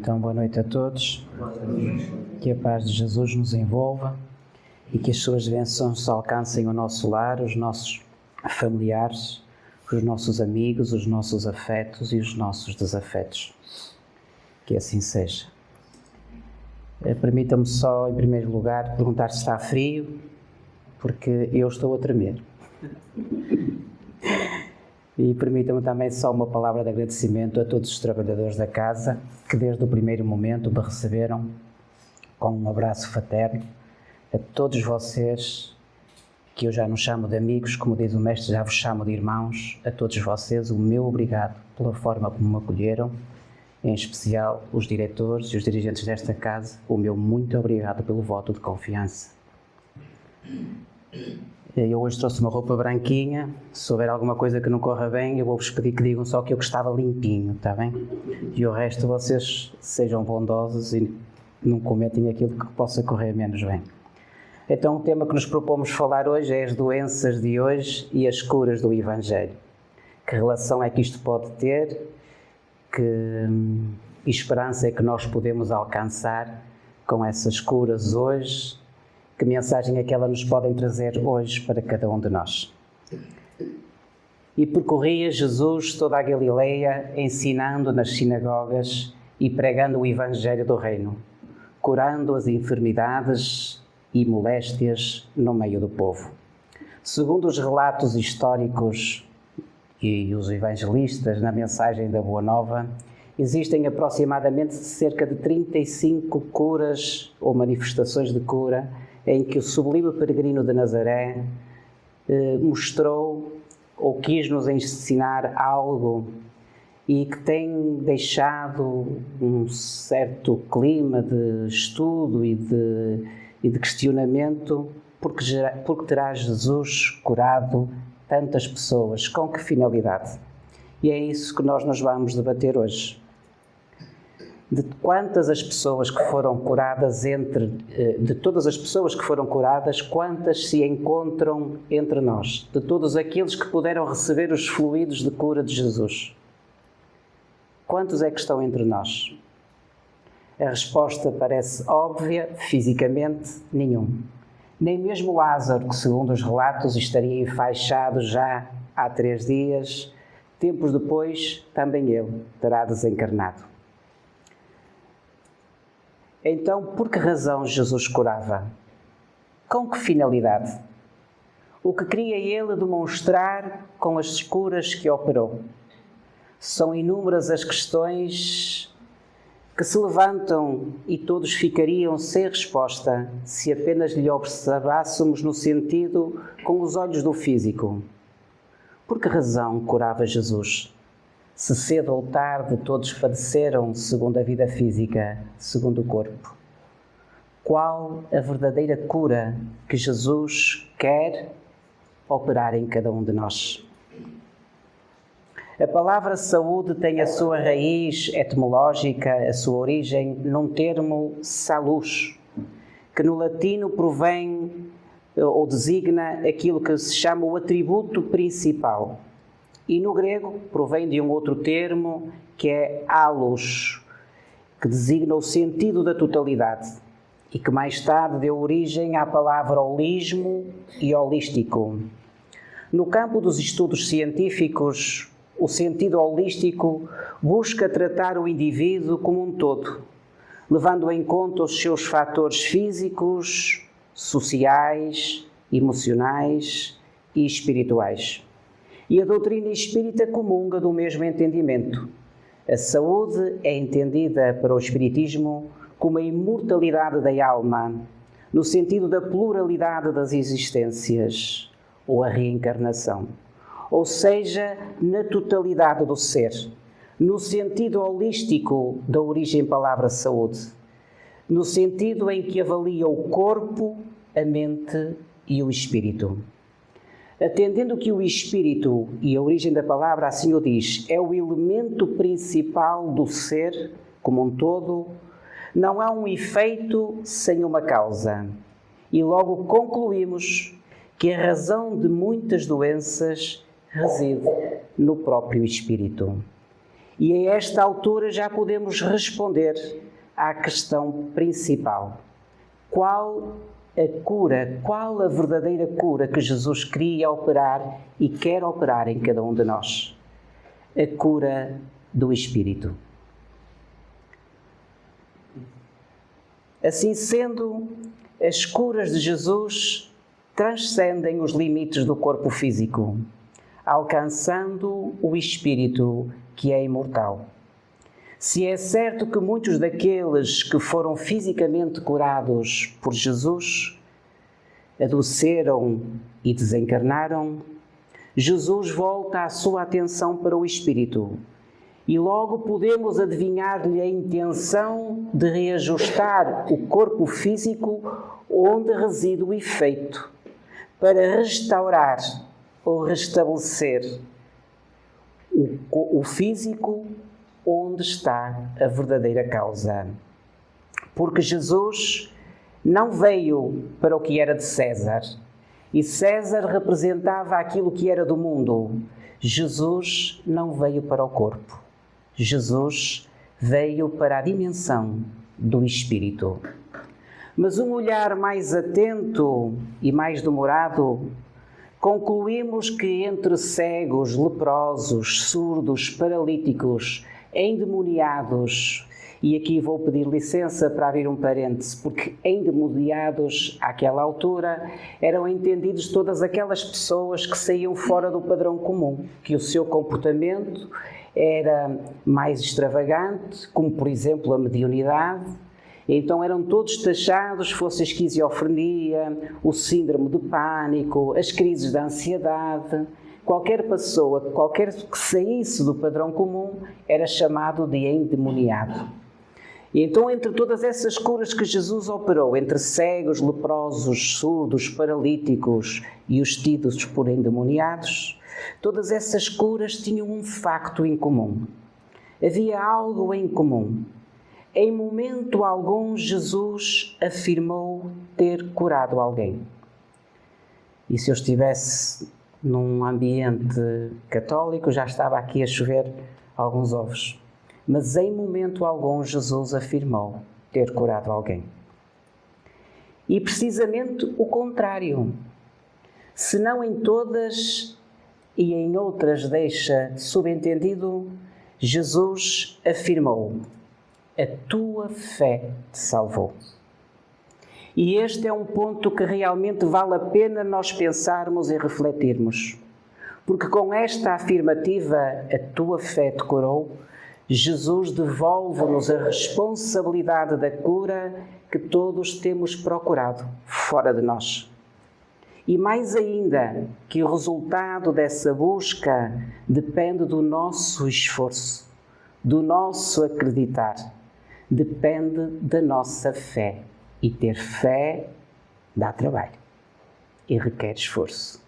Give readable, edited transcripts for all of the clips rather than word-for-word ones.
Então, boa noite a todos. Que a paz de Jesus nos envolva e que as suas bênçãos alcancem o nosso lar, os nossos familiares, os nossos amigos, os nossos afetos e os nossos desafetos. Que assim seja. Permita-me só, em primeiro lugar, perguntar se está frio, porque eu estou a tremer. E permitam-me também só uma palavra de agradecimento a todos os trabalhadores da casa que desde o primeiro momento me receberam com um abraço fraterno. A todos vocês, que eu já não chamo de amigos, como diz o mestre, já vos chamo de irmãos, a todos vocês o meu obrigado pela forma como me acolheram, em especial os diretores e os dirigentes desta casa, o meu muito obrigado pelo voto de confiança. Eu hoje trouxe uma roupa branquinha, se houver alguma coisa que não corra bem, eu vou-vos pedir que digam só que eu estava limpinho, está bem? E o resto vocês sejam bondosos e não cometem aquilo que possa correr menos bem. Então o tema que nos propomos falar hoje é as doenças de hoje e as curas do Evangelho. Que relação é que isto pode ter? Que esperança é que nós podemos alcançar com essas curas hoje? Que mensagem é que elas nos podem trazer hoje para cada um de nós? E percorria Jesus toda a Galileia, ensinando nas sinagogas e pregando o Evangelho do Reino, curando as enfermidades e moléstias no meio do povo. Segundo os relatos históricos e os evangelistas na mensagem da Boa Nova, existem aproximadamente cerca de 35 curas ou manifestações de cura em que o sublime peregrino de Nazaré mostrou ou quis nos ensinar algo e que tem deixado um certo clima de estudo e de questionamento, porque terá Jesus curado tantas pessoas, com que finalidade? E é isso que nós nos vamos debater hoje. De quantas as pessoas que foram curadas de todas as pessoas que foram curadas, quantas se encontram entre nós? De todos aqueles que puderam receber os fluidos de cura de Jesus, quantos é que estão entre nós? A resposta parece óbvia, fisicamente, nenhum. Nem mesmo Lázaro, que segundo os relatos estaria enfaixado já há 3 dias, tempos depois, também ele terá desencarnado. Então, por que razão Jesus curava? Com que finalidade? O que queria ele demonstrar com as curas que operou? São inúmeras as questões que se levantam e todos ficariam sem resposta se apenas lhe observássemos no sentido com os olhos do físico. Por que razão curava Jesus? Se cedo ou tarde todos padeceram segundo a vida física, segundo o corpo. Qual a verdadeira cura que Jesus quer operar em cada um de nós? A palavra saúde tem a sua raiz etimológica, a sua origem num termo salus, que no latino provém ou designa aquilo que se chama o atributo principal. E no grego provém de um outro termo que é allos, que designa o sentido da totalidade e que mais tarde deu origem à palavra holismo e holístico. No campo dos estudos científicos, o sentido holístico busca tratar o indivíduo como um todo, levando em conta os seus fatores físicos, sociais, emocionais e espirituais. E a doutrina espírita comunga do mesmo entendimento. A saúde é entendida para o espiritismo como a imortalidade da alma, no sentido da pluralidade das existências, ou a reencarnação. Ou seja, na totalidade do ser, no sentido holístico da origem palavra saúde, no sentido em que avalia o corpo, a mente e o espírito. Atendendo que o espírito, e a origem da palavra assim o diz, é o elemento principal do ser como um todo, não há um efeito sem uma causa. E logo concluímos que a razão de muitas doenças reside no próprio espírito. E a esta altura já podemos responder à questão principal. Qual a cura, qual a verdadeira cura que Jesus queria operar e quer operar em cada um de nós? A cura do Espírito. Assim sendo, as curas de Jesus transcendem os limites do corpo físico, alcançando o Espírito que é imortal. Se é certo que muitos daqueles que foram fisicamente curados por Jesus adoeceram e desencarnaram, Jesus volta a sua atenção para o Espírito e logo podemos adivinhar-lhe a intenção de reajustar o corpo físico onde reside o efeito, para restaurar ou restabelecer o físico onde está a verdadeira causa. Porque Jesus não veio para o que era de César, e César representava aquilo que era do mundo. Jesus não veio para o corpo. Jesus veio para a dimensão do Espírito. Mas um olhar mais atento e mais demorado, concluímos que entre cegos, leprosos, surdos, paralíticos, endemoniados, e aqui vou pedir licença para abrir um parêntese, porque endemoniados, àquela altura, eram entendidos todas aquelas pessoas que saíam fora do padrão comum, que o seu comportamento era mais extravagante, como por exemplo a mediunidade. Então eram todos taxados, fosse a esquizofrenia, o síndrome de pânico, as crises de ansiedade. Qualquer pessoa, qualquer que saísse do padrão comum, era chamado de endemoniado. E então, entre todas essas curas que Jesus operou, entre cegos, leprosos, surdos, paralíticos e os tidos por endemoniados, todas essas curas tinham um facto em comum. Havia algo em comum. Em momento algum, Jesus afirmou ter curado alguém. E se eu estivesse num ambiente católico, já estava aqui a chover alguns ovos. Mas em momento algum, Jesus afirmou ter curado alguém. E precisamente o contrário. Se não em todas e em outras deixa subentendido, Jesus afirmou: a tua fé te salvou. E este é um ponto que realmente vale a pena nós pensarmos e refletirmos. Porque com esta afirmativa, a tua fé te curou, Jesus devolve-nos a responsabilidade da cura que todos temos procurado fora de nós. E mais ainda, que o resultado dessa busca depende do nosso esforço, do nosso acreditar, depende da nossa fé. E ter fé dá trabalho e requer esforço.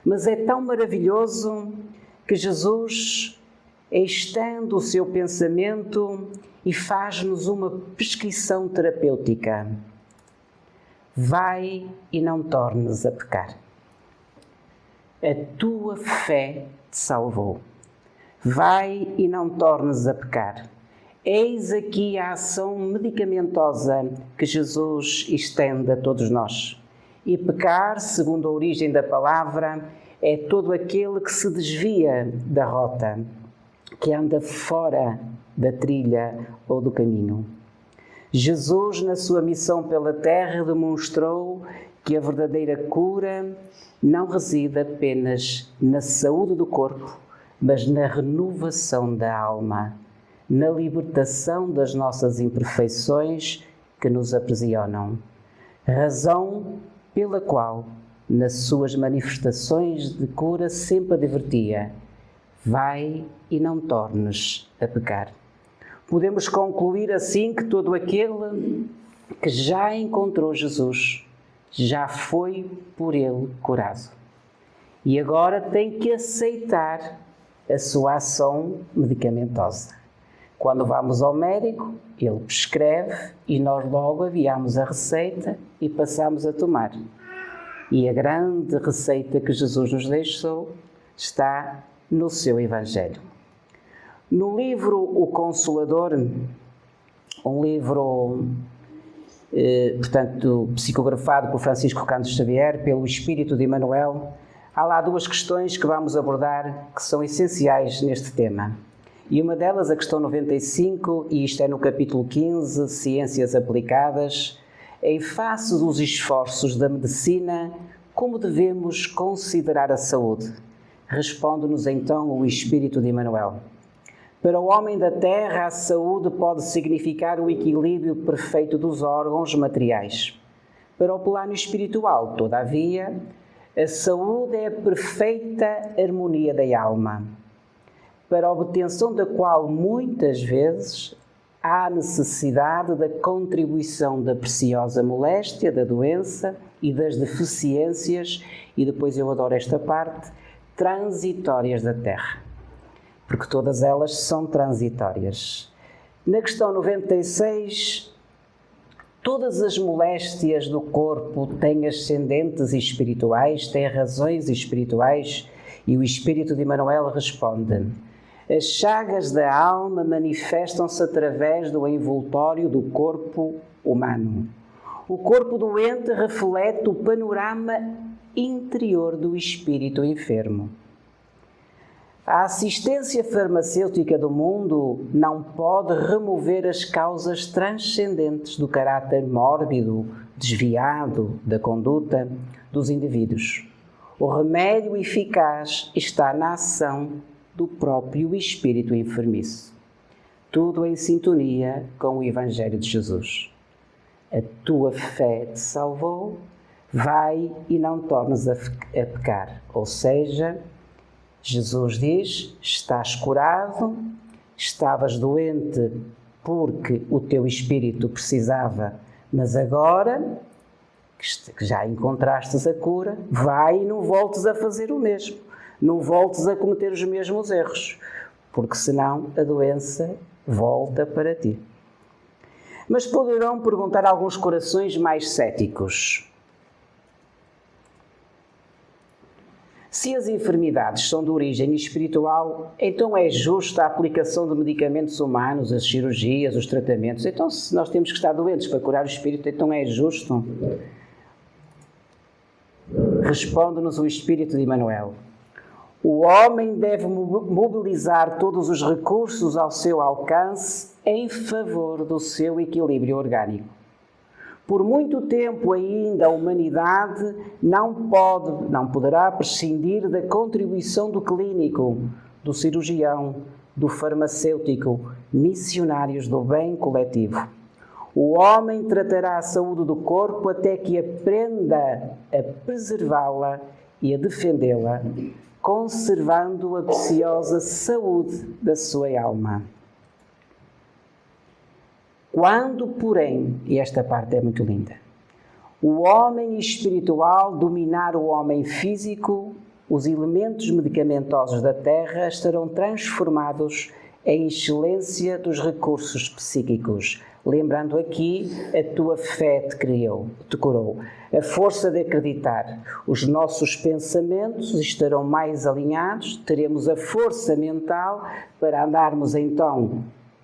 Mas é tão maravilhoso que Jesus estende o seu pensamento e faz-nos uma prescrição terapêutica. Vai e não tornes a pecar. A tua fé te salvou. Vai e não tornes a pecar. Eis aqui a ação medicamentosa que Jesus estende a todos nós. E pecar, segundo a origem da palavra, é todo aquele que se desvia da rota, que anda fora da trilha ou do caminho. Jesus, na sua missão pela terra, demonstrou que a verdadeira cura não reside apenas na saúde do corpo, mas na renovação da alma, na libertação das nossas imperfeições que nos aprisionam. Razão pela qual, nas suas manifestações de cura, sempre advertia: vai e não tornes a pecar. Podemos concluir assim que todo aquele que já encontrou Jesus já foi por ele curado. E agora tem que aceitar a sua ação medicamentosa. Quando vamos ao médico, ele prescreve e nós logo aviamos a receita e passamos a tomar. E a grande receita que Jesus nos deixou está no seu Evangelho. No livro O Consolador, um livro, portanto, psicografado por Francisco Cândido Xavier, pelo Espírito de Emmanuel, há lá duas questões que vamos abordar que são essenciais neste tema. E uma delas, a questão 95, e isto é no capítulo 15, Ciências Aplicadas, em face dos esforços da medicina, como devemos considerar a saúde? Responde-nos então o Espírito de Emmanuel. Para o homem da terra, a saúde pode significar o equilíbrio perfeito dos órgãos materiais. Para o plano espiritual, todavia, a saúde é a perfeita harmonia da alma, para a obtenção da qual muitas vezes há necessidade da contribuição da preciosa moléstia, da doença e das deficiências, e depois eu adoro esta parte, transitórias da terra. Porque todas elas são transitórias. Na questão 96, todas as moléstias do corpo têm ascendentes espirituais, têm razões espirituais, e o Espírito de Emmanuel responde: as chagas da alma manifestam-se através do envoltório do corpo humano. O corpo doente reflete o panorama interior do espírito enfermo. A assistência farmacêutica do mundo não pode remover as causas transcendentes do caráter mórbido, desviado da conduta dos indivíduos. O remédio eficaz está na ação do próprio espírito enfermiço. Tudo em sintonia com o Evangelho de Jesus. A tua fé te salvou, vai e não tornes a pecar. Ou seja, Jesus diz, estás curado, estavas doente porque o teu espírito precisava, mas agora que já encontrastes a cura, vai e não voltes a fazer o mesmo, não voltes a cometer os mesmos erros, porque senão a doença volta para ti. Mas poderão perguntar alguns corações mais céticos: se as enfermidades são de origem espiritual, então é justa a aplicação de medicamentos humanos, as cirurgias, os tratamentos? Então, se nós temos que estar doentes para curar o espírito, então é justo? Responde-nos o Espírito de Emmanuel. O homem deve mobilizar todos os recursos ao seu alcance em favor do seu equilíbrio orgânico. Por muito tempo ainda a humanidade não poderá prescindir da contribuição do clínico, do cirurgião, do farmacêutico, missionários do bem coletivo. O homem tratará a saúde do corpo até que aprenda a preservá-la e a defendê-la, conservando a preciosa saúde da sua alma. Quando, porém, e esta parte é muito linda, o homem espiritual dominar o homem físico, os elementos medicamentosos da terra estarão transformados em excelência dos recursos psíquicos. Lembrando aqui, a tua fé te curou. A força de acreditar. Os nossos pensamentos estarão mais alinhados, teremos a força mental para andarmos então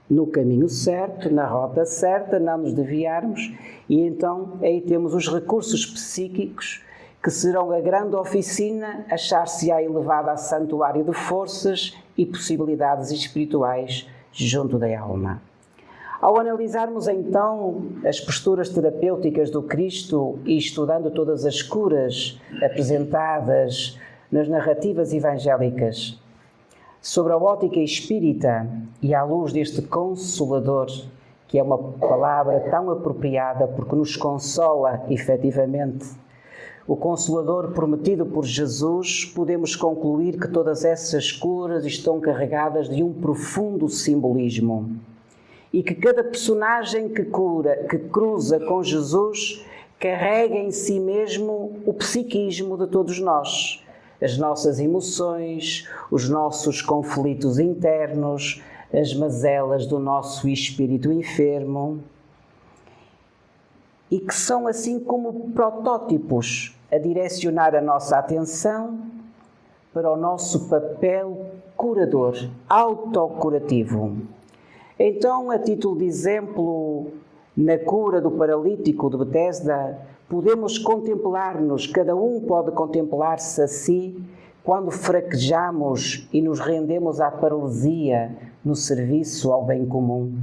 no caminho certo, na rota certa, não nos desviarmos, e então aí temos os recursos psíquicos que serão a grande oficina, achar-se-á elevada a santuário de forças e possibilidades espirituais junto da alma. Ao analisarmos então as posturas terapêuticas do Cristo e estudando todas as curas apresentadas nas narrativas evangélicas, sobre a ótica espírita e à luz deste Consolador, que é uma palavra tão apropriada porque nos consola efetivamente, o Consolador prometido por Jesus, podemos concluir que todas essas curas estão carregadas de um profundo simbolismo e que cada personagem que cruza com Jesus carrega em si mesmo o psiquismo de todos nós, as nossas emoções, os nossos conflitos internos, as mazelas do nosso espírito enfermo, e que são assim como protótipos a direcionar a nossa atenção para o nosso papel curador, autocurativo. Então, a título de exemplo, na cura do paralítico de Betesda, podemos contemplar-nos, cada um pode contemplar-se a si, quando fraquejamos e nos rendemos à paralisia no serviço ao bem comum.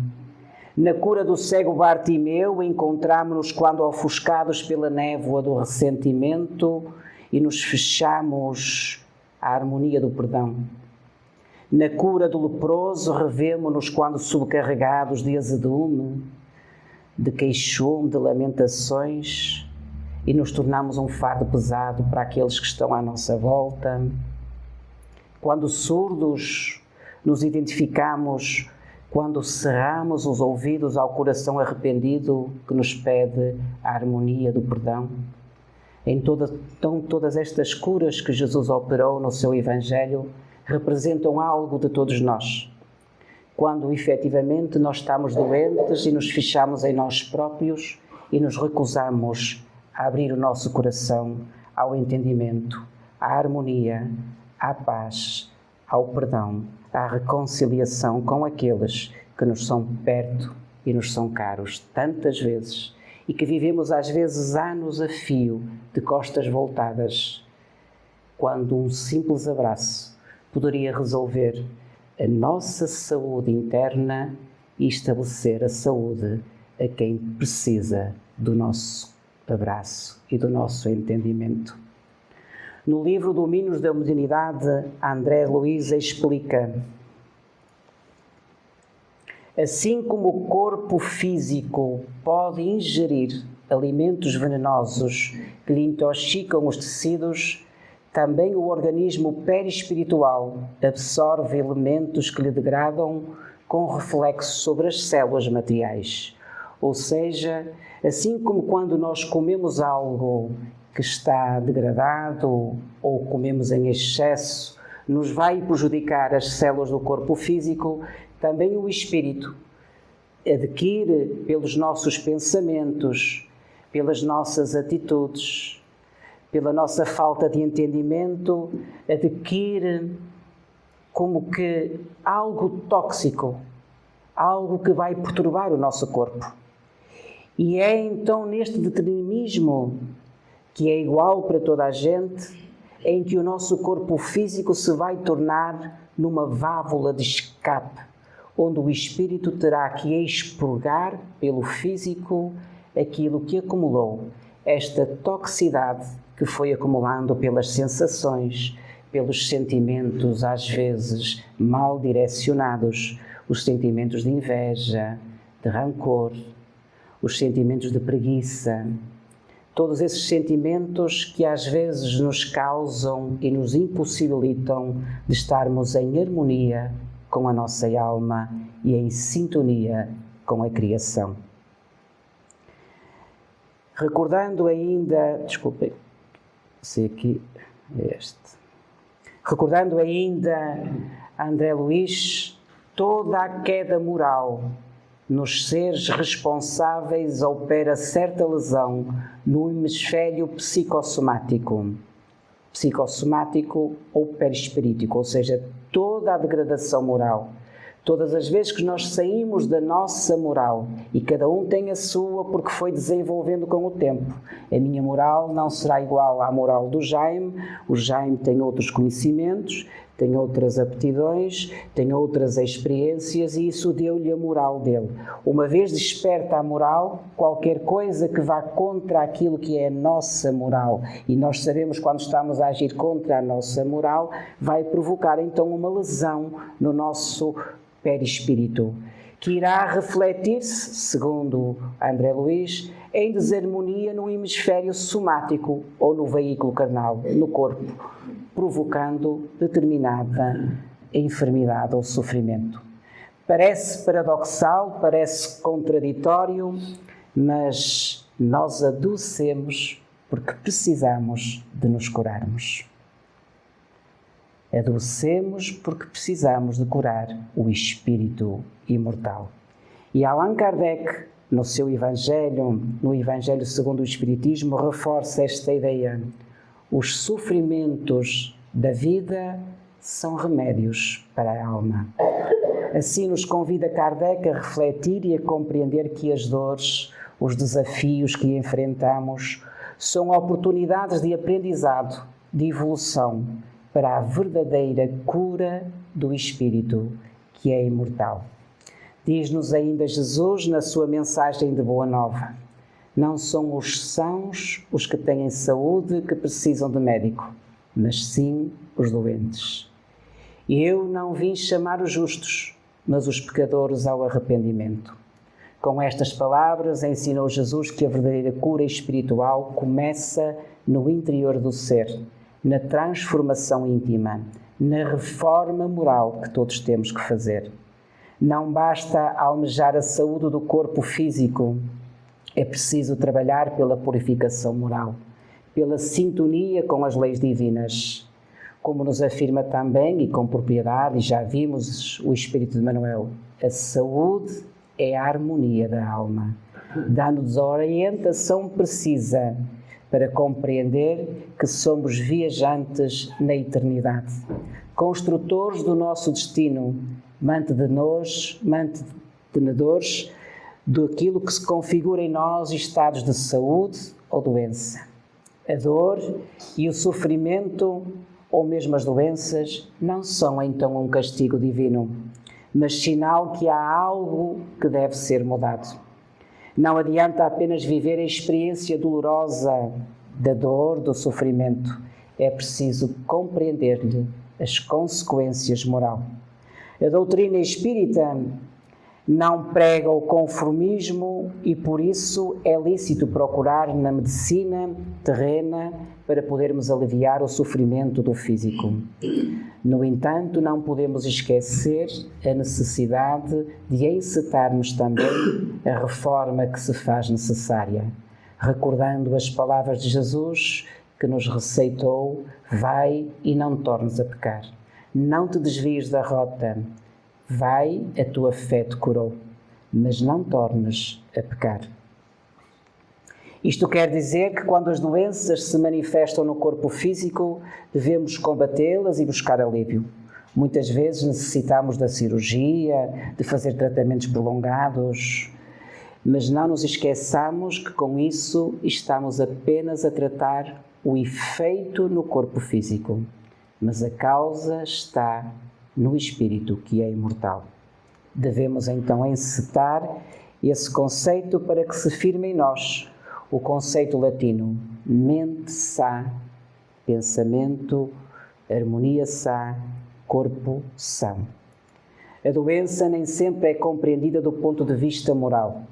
Na cura do cego Bartimeu, encontramos-nos quando ofuscados pela névoa do ressentimento e nos fechamos à harmonia do perdão. Na cura do leproso, revemo-nos quando sobrecarregados de azedume, de queixume, de lamentações, e nos tornamos um fardo pesado para aqueles que estão à nossa volta. Quando surdos, nos identificamos quando cerramos os ouvidos ao coração arrependido que nos pede a harmonia do perdão. Então, todas estas curas que Jesus operou no seu Evangelho representam algo de todos nós. Quando efetivamente nós estamos doentes e nos fechamos em nós próprios e nos recusamos a abrir o nosso coração ao entendimento, à harmonia, à paz, ao perdão, à reconciliação com aqueles que nos são perto e nos são caros tantas vezes e que vivemos às vezes anos a fio de costas voltadas, quando um simples abraço poderia resolver a nossa saúde interna e estabelecer a saúde a quem precisa do nosso abraço e do nosso entendimento. No livro Domínios da Modernidade, André Luiz explica: assim como o corpo físico pode ingerir alimentos venenosos que lhe intoxicam os tecidos, também o organismo perispiritual absorve elementos que lhe degradam com reflexo sobre as células materiais. Ou seja, assim como quando nós comemos algo que está degradado ou comemos em excesso, nos vai prejudicar as células do corpo físico, também o espírito adquire pelos nossos pensamentos, pelas nossas atitudes, pela nossa falta de entendimento, adquire como que algo tóxico, algo que vai perturbar o nosso corpo. E é então neste determinismo, que é igual para toda a gente, em que o nosso corpo físico se vai tornar numa válvula de escape, onde o espírito terá que expurgar pelo físico aquilo que acumulou, esta toxicidade que foi acumulando pelas sensações, pelos sentimentos às vezes mal direcionados, os sentimentos de inveja, de rancor, os sentimentos de preguiça, todos esses sentimentos que às vezes nos causam e nos impossibilitam de estarmos em harmonia com a nossa alma e em sintonia com a criação. Recordando ainda, desculpem, sei aqui este. Recordando ainda André Luiz, toda a queda moral nos seres responsáveis opera certa lesão no hemisfério psicossomático ou perispirítico, ou seja, toda a degradação moral. Todas as vezes que nós saímos da nossa moral, e cada um tem a sua porque foi desenvolvendo com o tempo. A minha moral não será igual à moral do Jaime, o Jaime tem outros conhecimentos, tem outras aptidões, tem outras experiências e isso deu-lhe a moral dele. Uma vez desperta a moral, qualquer coisa que vá contra aquilo que é a nossa moral, e nós sabemos quando estamos a agir contra a nossa moral, vai provocar então uma lesão no nosso perispírito, que irá refletir-se, segundo André Luiz, em desarmonia no hemisfério somático ou no veículo carnal, no corpo, provocando determinada enfermidade ou sofrimento. Parece paradoxal, parece contraditório, mas nós adoecemos porque precisamos de nos curarmos. Adoecemos porque precisamos de curar o espírito imortal. E Allan Kardec, no seu Evangelho, no Evangelho segundo o Espiritismo, reforça esta ideia. Os sofrimentos da vida são remédios para a alma. Assim nos convida Kardec a refletir e a compreender que as dores, os desafios que enfrentamos, são oportunidades de aprendizado, de evolução, para a verdadeira cura do espírito, que é imortal. Diz-nos ainda Jesus na sua mensagem de Boa Nova: não são os sãos os que têm saúde que precisam de médico, mas sim os doentes. Eu não vim chamar os justos, mas os pecadores ao arrependimento. Com estas palavras ensinou Jesus que a verdadeira cura espiritual começa no interior do ser, na transformação íntima, na reforma moral que todos temos que fazer. Não basta almejar a saúde do corpo físico, é preciso trabalhar pela purificação moral, pela sintonia com as leis divinas. Como nos afirma também, e com propriedade, e já vimos o Espírito de Emmanuel, a saúde é a harmonia da alma, dando-nos a orientação precisa para compreender que somos viajantes na eternidade, construtores do nosso destino, mantenedores daquilo que se configura em nós estados de saúde ou doença. A dor e o sofrimento, ou mesmo as doenças, não são então um castigo divino, mas sinal que há algo que deve ser mudado. Não adianta apenas viver a experiência dolorosa da dor, do sofrimento. É preciso compreender-lhe as consequências morais. A doutrina espírita não prega o conformismo e, por isso, é lícito procurar na medicina terrena para podermos aliviar o sofrimento do físico. No entanto, não podemos esquecer a necessidade de encetarmos também a reforma que se faz necessária, recordando as palavras de Jesus que nos receitou: vai e não tornes a pecar. Não te desvies da rota. Vai, a tua fé te curou, mas não tornes a pecar. Isto quer dizer que quando as doenças se manifestam no corpo físico, devemos combatê-las e buscar alívio. Muitas vezes necessitamos da cirurgia, de fazer tratamentos prolongados, mas não nos esqueçamos que com isso estamos apenas a tratar o efeito no corpo físico, mas a causa está no espírito, que é imortal. Devemos então encetar esse conceito para que se firme em nós o conceito latino: mente sã, pensamento, harmonia sã, corpo são. A doença nem sempre é compreendida do ponto de vista moral.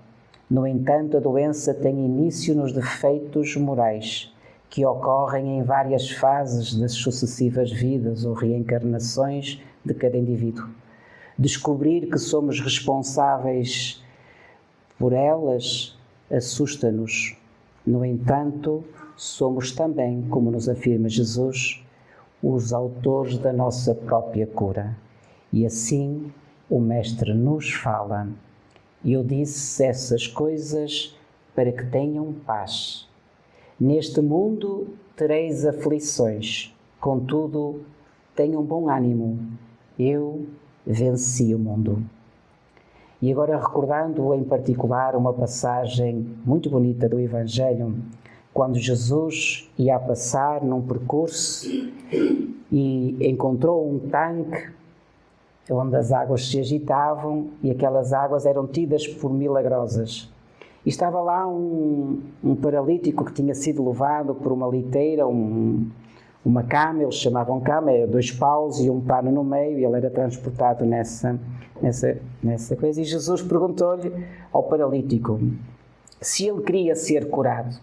No entanto, a doença tem início nos defeitos morais, que ocorrem em várias fases das sucessivas vidas ou reencarnações de cada indivíduo. Descobrir que somos responsáveis por elas assusta-nos. No entanto, somos também, como nos afirma Jesus, os autores da nossa própria cura. E assim o Mestre nos fala: eu disse essas coisas para que tenham paz. Neste mundo tereis aflições, contudo, tenham bom ânimo. Eu venci o mundo. E agora, recordando em particular uma passagem muito bonita do Evangelho, quando Jesus ia a passar num percurso e encontrou um tanque onde as águas se agitavam e aquelas águas eram tidas por milagrosas. E estava lá um paralítico que tinha sido levado por uma liteira, uma cama, eles chamavam cama, 2 paus e um pano no meio, e ele era transportado nessa coisa. E Jesus perguntou-lhe ao paralítico se ele queria ser curado.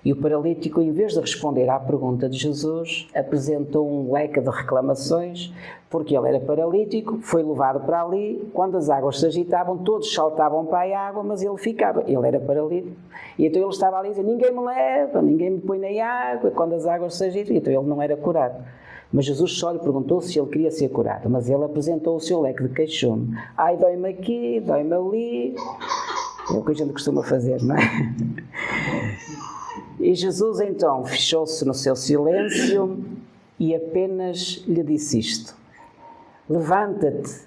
E o paralítico, em vez de responder à pergunta de Jesus, apresentou um leque de reclamações, porque ele era paralítico, foi levado para ali, quando as águas se agitavam, todos saltavam para a água, mas ele ficava, ele era paralítico. E então ele estava ali a dizer: ninguém me leva, ninguém me põe na água, quando as águas se agitam. E então ele não era curado. Mas Jesus só lhe perguntou se ele queria ser curado, mas ele apresentou o seu leque de queixume. Ai, dói-me aqui, dói-me ali. É o que a gente costuma fazer, não é? E Jesus então fechou-se no seu silêncio e apenas lhe disse isto: levanta-te,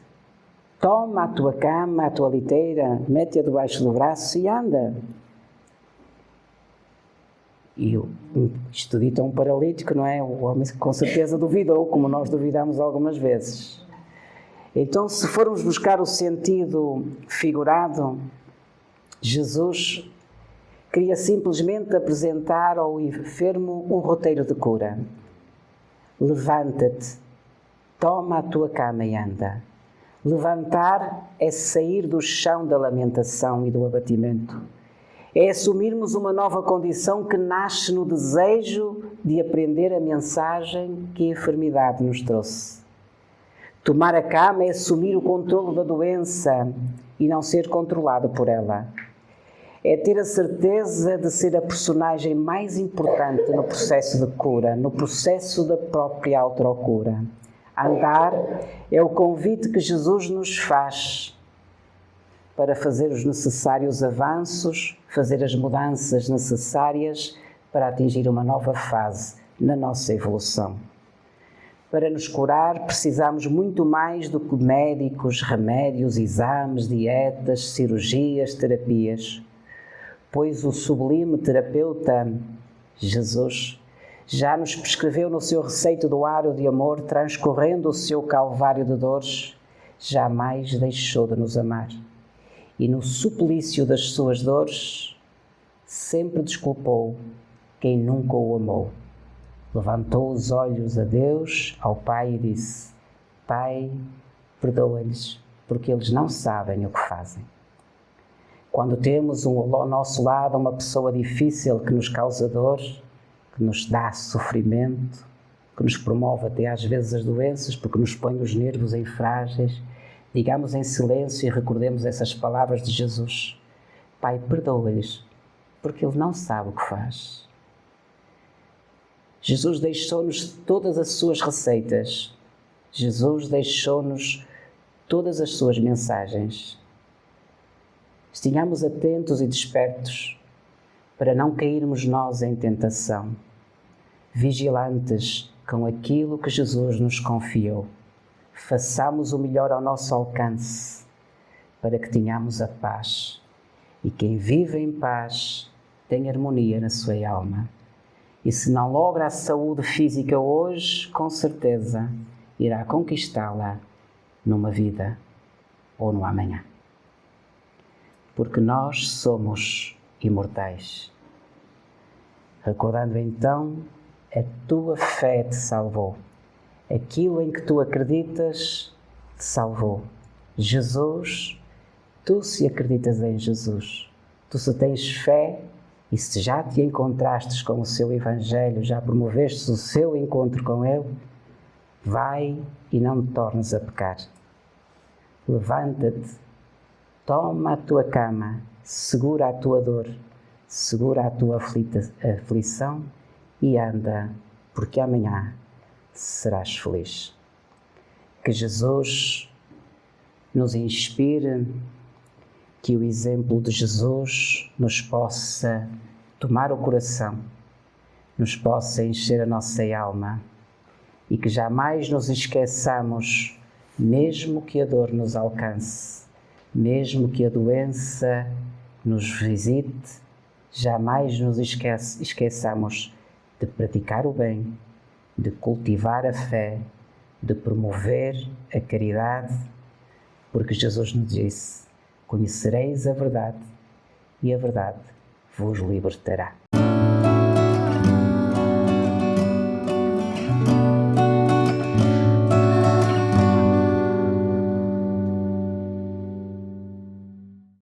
toma a tua cama, a tua liteira, mete-a debaixo do braço e anda. E isto dito a um paralítico, não é? O homem com certeza duvidou, como nós duvidamos algumas vezes. Então, se formos buscar o sentido figurado, Jesus queria simplesmente apresentar ao enfermo um roteiro de cura. Levanta-te, toma a tua cama e anda. Levantar é sair do chão da lamentação e do abatimento. É assumirmos uma nova condição que nasce no desejo de aprender a mensagem que a enfermidade nos trouxe. Tomar a cama é assumir o controlo da doença e não ser controlado por ela. É ter a certeza de ser a personagem mais importante no processo de cura, no processo da própria autocura. Andar é o convite que Jesus nos faz para fazer os necessários avanços, fazer as mudanças necessárias para atingir uma nova fase na nossa evolução. Para nos curar, precisamos muito mais do que médicos, remédios, exames, dietas, cirurgias, terapias, pois o sublime terapeuta, Jesus, já nos prescreveu no seu receito do aro de amor, transcorrendo o seu calvário de dores, jamais deixou de nos amar. E no suplício das suas dores, sempre desculpou quem nunca o amou. Levantou os olhos a Deus, ao Pai, e disse: Pai, perdoa-lhes, porque eles não sabem o que fazem. Quando temos ao nosso lado uma pessoa difícil que nos causa dor, que nos dá sofrimento, que nos promove até às vezes as doenças, porque nos põe os nervos em frágeis, digamos em silêncio e recordemos essas palavras de Jesus: Pai, perdoa-lhes, porque Ele não sabe o que faz. Jesus deixou-nos todas as suas receitas. Jesus deixou-nos todas as suas mensagens. Estejamos atentos e despertos para não cairmos nós em tentação, vigilantes com aquilo que Jesus nos confiou. Façamos o melhor ao nosso alcance para que tenhamos a paz. E quem vive em paz tem harmonia na sua alma. E se não logra a saúde física hoje, com certeza irá conquistá-la numa vida ou no amanhã. Porque nós somos imortais. Recordando então, a tua fé te salvou. Aquilo em que tu acreditas te salvou. Jesus, tu se acreditas em Jesus, tu se tens fé e se já te encontrastes com o seu Evangelho, já promovestes o seu encontro com Ele, vai e não te tornes a pecar. Levanta-te, toma a tua cama, segura a tua dor, segura a tua aflição e anda, porque amanhã serás feliz. Que Jesus nos inspire, que o exemplo de Jesus nos possa tomar o coração, nos possa encher a nossa alma e que jamais nos esqueçamos, mesmo que a dor nos alcance, mesmo que a doença nos visite, jamais nos esqueçamos de praticar o bem, de cultivar a fé, de promover a caridade, porque Jesus nos disse: conhecereis a verdade e a verdade vos libertará.